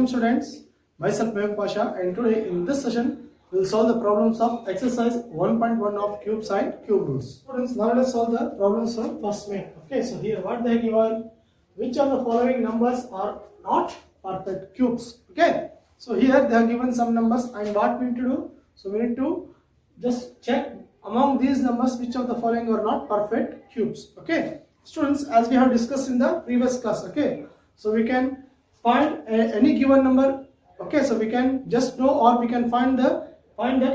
afternoon, students. Myself Mehak Pasha, and today in this session we will solve the problems of exercise 1.1 of cube sine cube rules. Students, now let us solve the problems from first main. Okay, so here what they have given: which of the following numbers are not perfect cubes? Okay, so here they have given some numbers, and what we need to do? So we need to just check among these numbers which of the following are not perfect cubes. Okay, students, as we have discussed in the previous class. Okay, so we can find any given number. Okay, so we can just know, or we can find that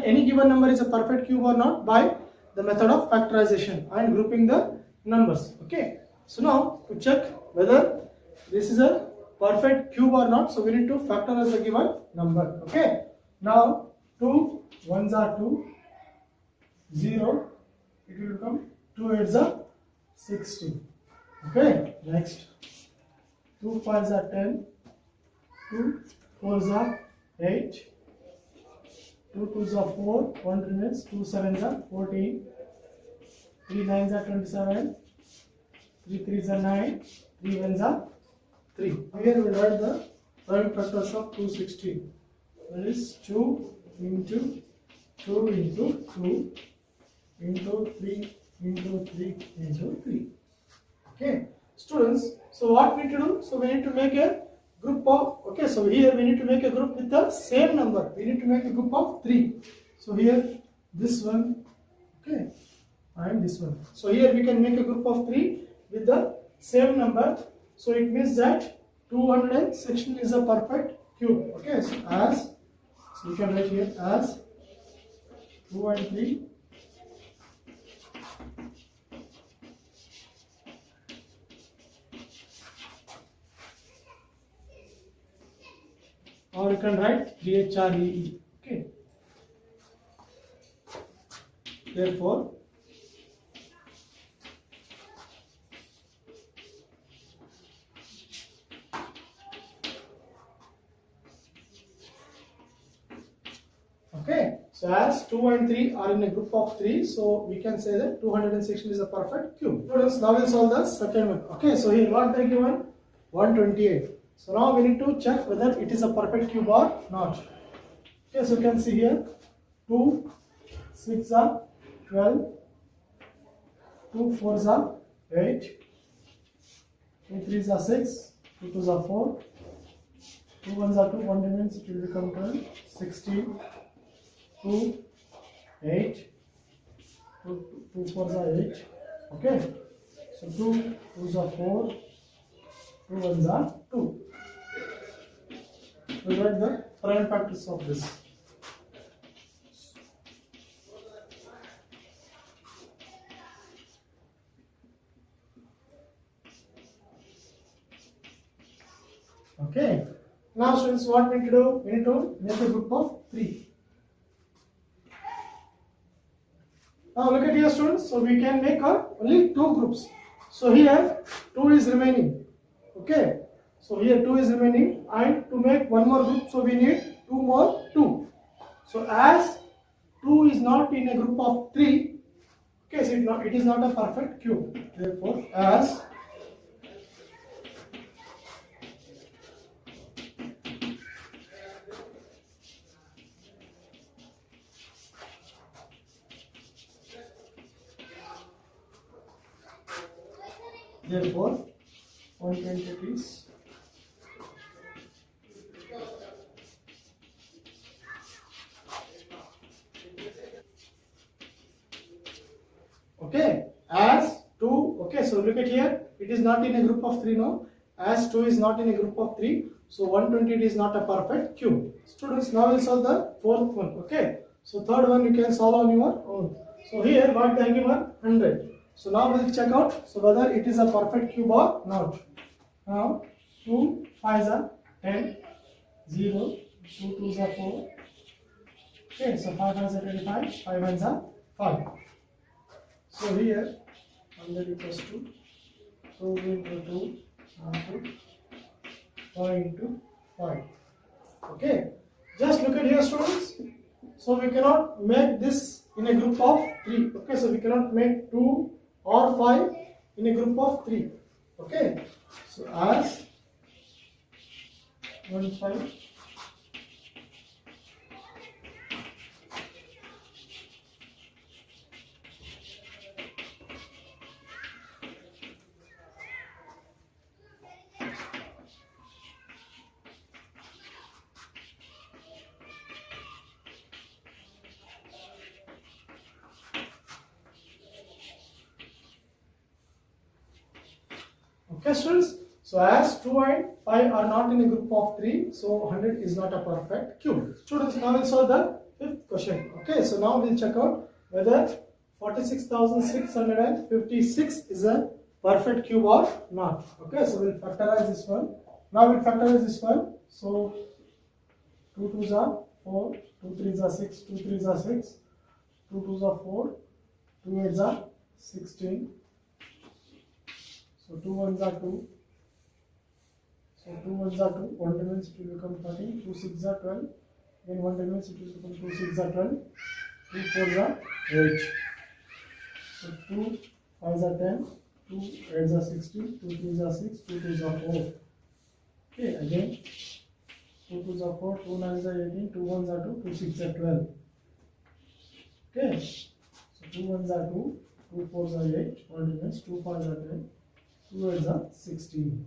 any given number is a perfect cube or not by the method of factorization and grouping the numbers. Okay, so now to check whether this is a perfect cube or not, so we need to factorize the given number. Okay, now 2 ones are 2, 0, it will become 2 8s are 16. Okay, next 2 5s are 10, 2 4s are 8, 2 2s are 4, 1 remains, 2 7s are 14, 3 9s are 27, 3 3s are 9, 3 1s are 3. Here we write the prime factors of 216. That is 2 into 2 into 2 into 3 into 3 into 3. Okay, students, so what we need to do? So we need to make a group of, okay, so here we need to make a group with the same number. We need to make a group of 3. So here this one, okay, and this one. So here we can make a group of 3 with the same number. So it means that 216 is a perfect cube. Okay, so we can write here as 2 and 3. Or you can write 3HREE. Okay. Therefore, okay, so as 2 and 3 are in a group of 3, so we can say that 216 is a perfect cube. Students, now we'll solve the second one. Okay, so here what they given? 128. So now we need to check whether it is a perfect cube or not. Okay, so you can see here 2 6 are 12, 2 4s are 8, 2 3s are 6, 2 2s are 4, 2 1s are 2, 1 remains, it will become 12, 16, 2 8, 2 4s are 8. Okay, so 2 2s are 4, 2 1s are 2. We write the prime factors of this. Okay. Now, students, what we need to do? We need to make a group of 3. Now, look at here, students. So we can make only 2 groups. So here 2 is remaining. Okay. So here 2 is remaining, and to make one more group, so we need 2 more 2. So as 2 is not in a group of 3, okay, so it is not a perfect cube. Therefore, as therefore 120 is okay, as 2, okay, so look at here, it is not in a group of 3 now. As 2 is not in a group of 3, so 120 is not a perfect cube. Students, now we'll solve the fourth one. Okay, so third one you can solve on your own. So here what they given? 100. So now we'll check out so whether it is a perfect cube or not. Now 2 5s are 10, 0, 2 2s are 4. Okay, so 5 5s are 25, 5 1s are 5. So here 100 equals to 2 into 2 into 5 into 5. Okay, just look at here, students. So we cannot make this in a group of 3. Okay, so we cannot make 2 or 5 in a group of 3. Okay, so as 15. Okay, students. So as 2 and 5 are not in a group of 3, so 100 is not a perfect cube. Students, now we'll solve the fifth question. Okay, so now we'll check out whether 46,656 is a perfect cube or not. Okay, so we'll factorize this one. Now we'll factorize this one. So 2 2s are 4, 2 3s are 6, 2 3s are 6, 2 2s are 4, 2 8s are 16. So 2 1s are 2. So 2 1s are 2. 1 remains, it will become 13. 2 6s are 12. Again 1 remains, it will become 2 6s are 12. 2 4s are 8. So 2 5s are 10. 2 8s are 16. 2 3s are 6. 2 2s are 4. Okay, again 2 2s are 4. 2 9s are 18. 2 1s are 2. 2 6s are 12. Okay, so 2 1s are 2. 2 4s are 8. 1 remains. 2 5s are 10. 2 8s are 16.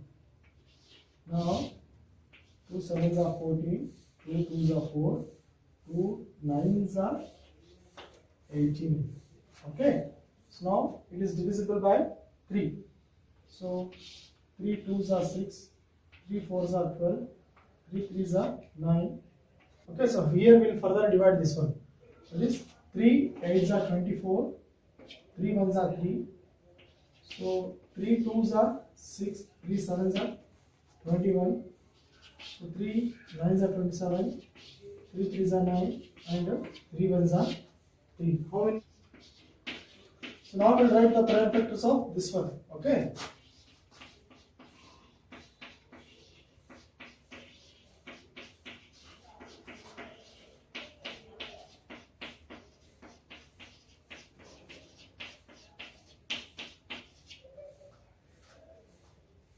Now 2 7s are 14. 2 2s are 4. 2 9s are 18. Okay, so now it is divisible by 3. So 3 2s are 6. 3 4s are 12. 3 3s are 9. Okay, so here we will further divide this one. So this 3 8s are 24. 3 1s are 3. So 3 2s are 6, 3 7s are 21. So 3 9s are 27, 3 3s are 9, and 3 1s are 3. How many? So now we'll write the prime factors of this one. Okay.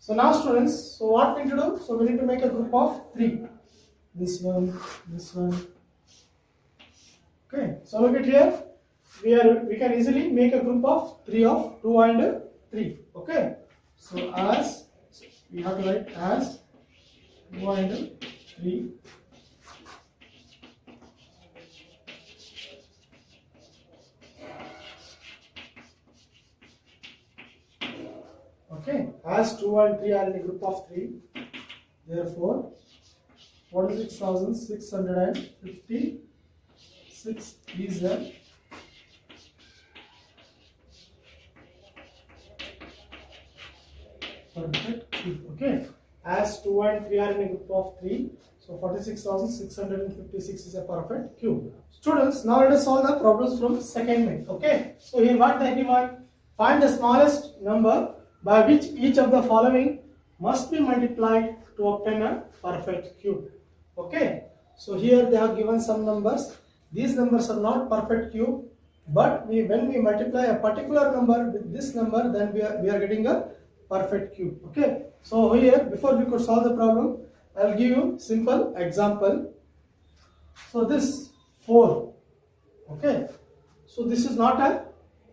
So now students, so what we need to do? So we need to make a group of 3. This one, this one. Okay, so look at here. We can easily make a group of 3 of 2 and 3. Okay, so as we have to write as 2 and 3. Okay, as 2 and 3 are in a group of 3, therefore 46,656 is a perfect cube. Okay, as 2 and 3 are in a group of 3, so 46,656 is a perfect cube. Students, now let us solve the problems from second mate. Okay, so here what they given: find the smallest number by which each of the following must be multiplied to obtain a perfect cube. Okay, so here they have given some numbers. These numbers are not perfect cube, but when we multiply a particular number with this number, then we are getting a perfect cube. Okay, so here before we could solve the problem, I will give you simple example. So this 4. Okay, so this is not a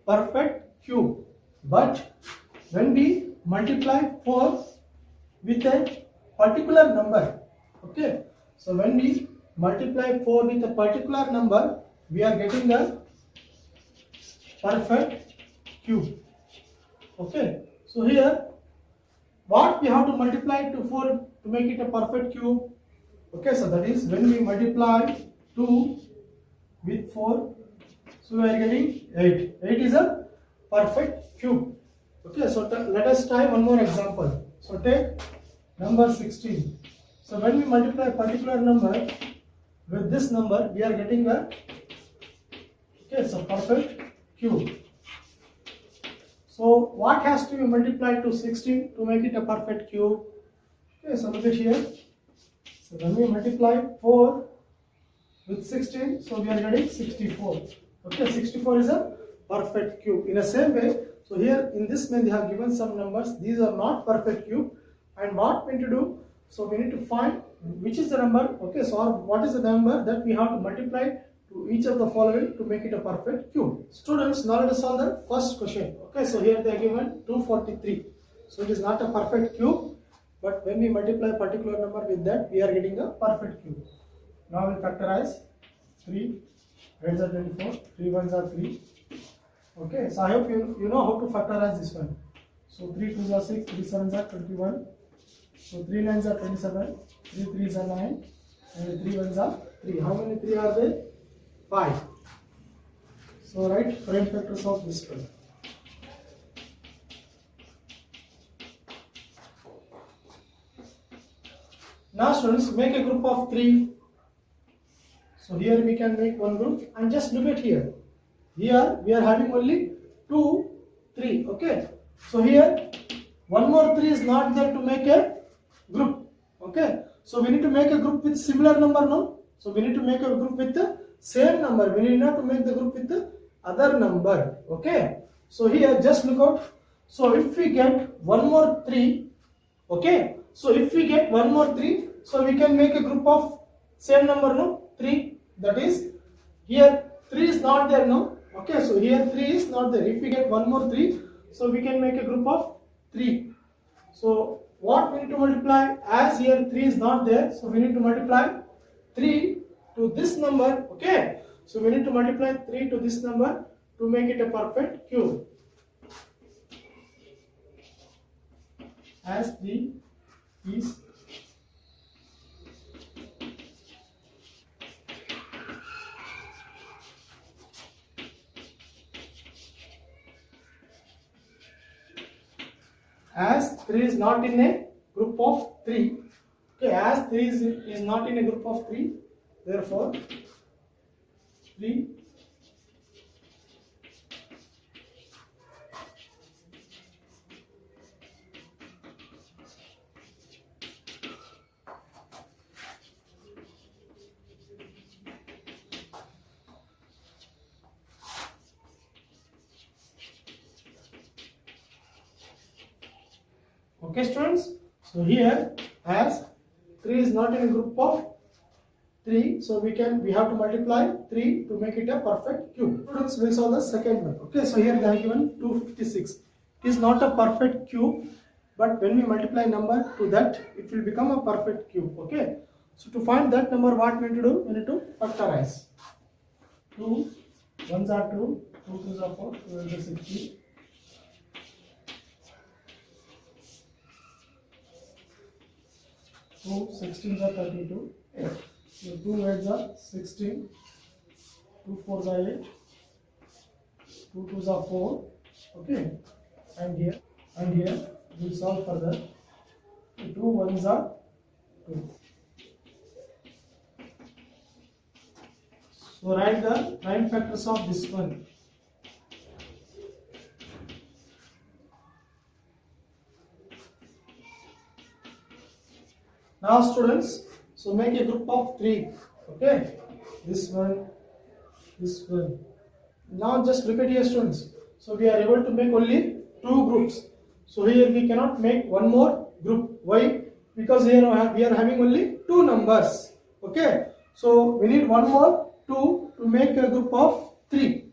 perfect cube, but when we multiply 4 with a particular number, okay, so when we multiply 4 with a particular number, we are getting a perfect cube. Okay, so here what we have to multiply to 4 to make it a perfect cube? Okay, so that is when we multiply 2 with 4, so we are getting 8. 8 is a perfect cube. Okay, so let us try one more example. So take number 16. So when we multiply a particular number with this number, we are getting a perfect cube. So what has to be multiplied to 16 to make it a perfect cube? Okay, so look at here. So when we multiply 4 with 16, so we are getting 64. Okay, 64 is a perfect cube. In the same way, so here in this way they have given some numbers. These are not perfect cube. And what we need to do? So we need to find which is the number, okay, so or what is the number that we have to multiply to each of the following to make it a perfect cube. Students, now let us solve the first question. Okay, so here they are given 243. So it is not a perfect cube, but when we multiply a particular number with that, we are getting a perfect cube. Now we factorize 3 reds are 24, 3 ones are 3. Okay, so I hope you know how to factorize this one. So 3 2s are 6, 3 7s are 21. So 3 9s are 27, 3 3s are 9, and 3 1s are 3. How many 3 are there? 5. So write prime factors of this one. Now students, make a group of 3. So here we can make one group and just look at here. Here we are having only 2, 3. Okay. So here one more 3 is not there to make a group. Okay. So we need to make a group with similar number now. So we need to make a group with the same number. We need not to make the group with the other number. Okay. So here just look out. So if we get one more 3. Okay. So if we get one more 3. So we can make a group of same number now. 3. That is here 3 is not there now. Okay. So here 3 is not there. If we get one more 3. So we can make a group of 3. So what we need to multiply, as here 3 is not there, so we need to multiply 3 to this number. Okay. So we need to multiply 3 to this number to make it a perfect cube. As 3 is as 3 is not in a group of 3. Okay, as 3 is not in a group of 3, therefore 3 Okay students, so here as 3 is not in a group of 3, so we have to multiply 3 to make it a perfect cube. Students, we solve the second one. Okay, so here they are given 256. It is not a perfect cube, but when we multiply number to that, it will become a perfect cube. Okay, so to find that number, what we need to do? We need to factorize. 2 1s are 2, 2 2s are 4, 2 is 60. 2 16s are 32. So 2 8s are 16. 2 4s are 8. 2 2s are 4. Okay. And here we'll solve further. 2 1s are 2. So write the prime factors of this one. Now students, so make a group of 3. Okay, this one. Now just look at here students. So we are able to make only 2 groups. So here we cannot make one more group. Why? Because here we are having only 2 numbers. Okay, so we need one more 2 to make a group of 3.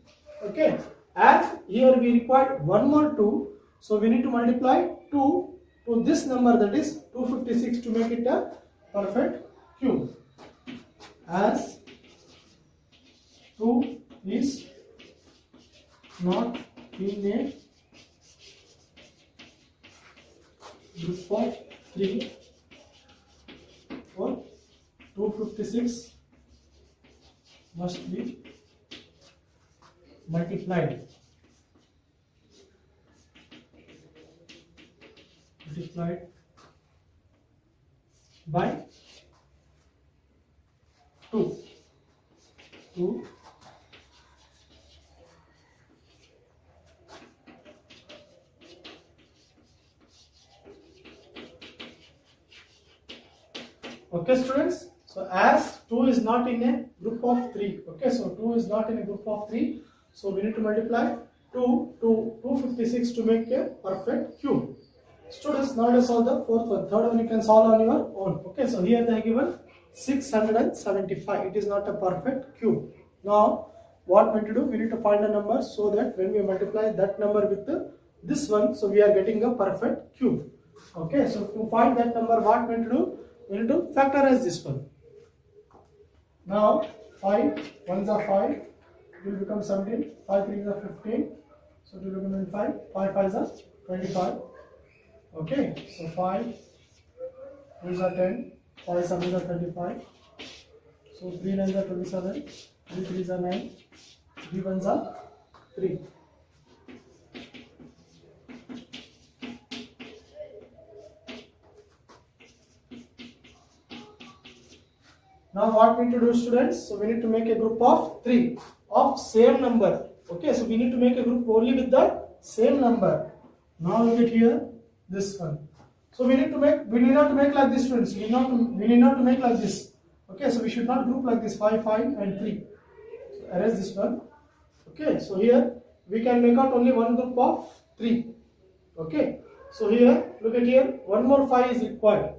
Okay, as here we require one more 2, so we need to multiply 2 to this number, that is 256, to make it a perfect cube. As 2 is not in a group of 3, or 256 must be multiplied by 2. Okay students, so as 2 is not in a group of 3, okay, so 2 is not in a group of 3, so we need to multiply 2 to 256 to make a perfect cube. Students, now let's solve the fourth one. Third one you can solve on your own. Okay, so here they are given 675. It is not a perfect cube. Now, what we need to do? We need to find a number so that when we multiply that number with this one, so we are getting a perfect cube. Okay, so to find that number, what we need to do? We need to factorize this one. Now, 5 ones are 5, it will become 17, 5 3s are 15, so it will become 25, 5 5s are 25. Okay, so 5 2s are 10, 5 7s are 35, so 3 9s are 27, 3 3s are 9, 3 1s are 3. Now what we need to do, students? So we need to make a group of 3 of same number. Okay, so we need to make a group only with the same number. Now look at here, this one. So we need not to make like this, students. We need not to make like this. Okay, so we should not group like this 5 5 and 3. So erase this one. Okay, so here we can make out only one group of 3. Okay, so here look at here, one more 5 is required.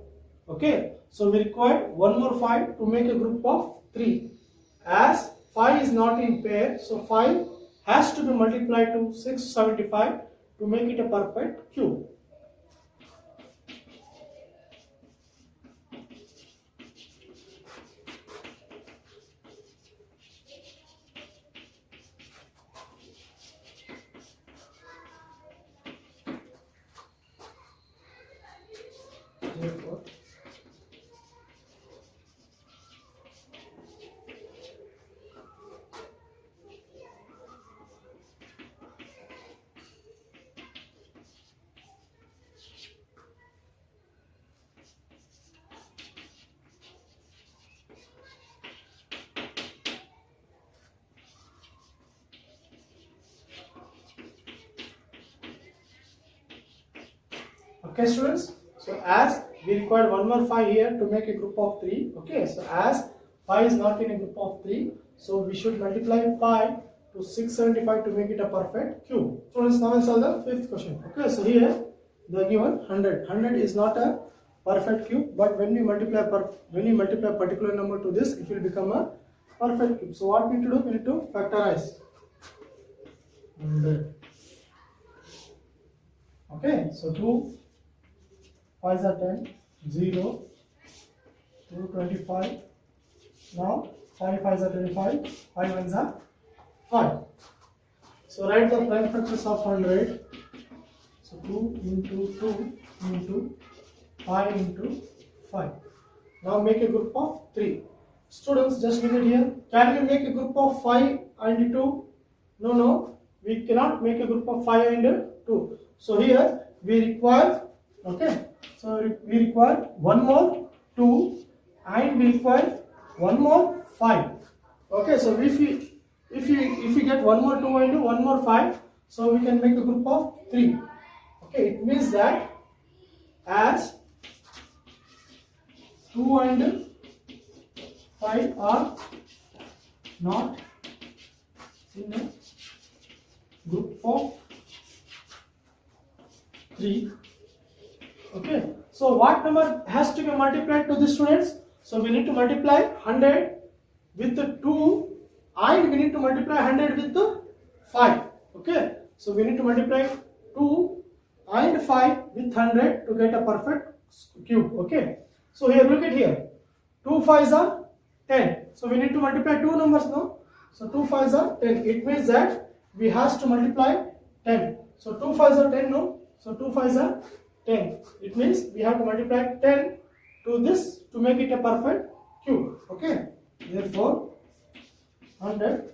Okay, so we require one more 5 to make a group of 3. As 5 is not in pair, so 5 has to be multiplied to 675 to make it a perfect cube. Therefore, okay, students, so as we require one more 5 here to make a group of 3. Okay, so as 5 is not in a group of 3, so we should multiply 5 to 675 to make it a perfect cube. Students, now let's solve the fifth question. Okay, so here they are given 100. 100 is not a perfect cube, but when we multiply a particular number to this, it will become a perfect cube. So what we need to do? We need to factorize 100. Okay, so 2 5s are 10, 0, 2 25. Now 5 5s are 25, 5 1s are 5. So write the prime factors of 100. So 2 into 2 into 5 into 5. Now make a group of 3. Students, just look at here. Can we make a group of 5 and 2? No, we cannot make a group of 5 and 2. So here we require, okay, so we require one more 2 and we require one more 5. Okay, so if we get one more 2 and one more 5, so we can make a group of 3. Okay, it means that as 2 and 5 are not in a group of 3. Okay, so what number has to be multiplied to the students? So we need to multiply 100 with the 2 and we need to multiply 100 with the 5. Okay, so we need to multiply 2 and 5 with 100 to get a perfect cube. Okay, so here look at here, 2 5s are 10. So we need to multiply two numbers now. So 2 5s are 10. It means that we have to multiply 10. So 2 5s are 10 no. So 2 5s are 10. It means we have to multiply 10 to this to make it a perfect cube. Okay. Therefore, 100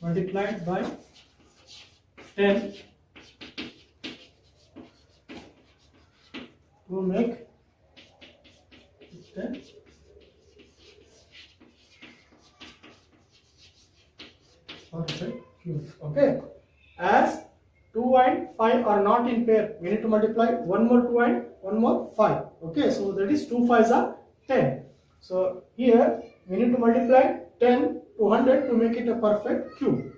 multiplied by 10 to make 10 perfect cube. Okay, as 2 and 5 are not in pair, we need to multiply one more 2 and one more 5. Okay, so that is 2 5s are 10. So here we need to multiply 10 200 to make it a perfect cube.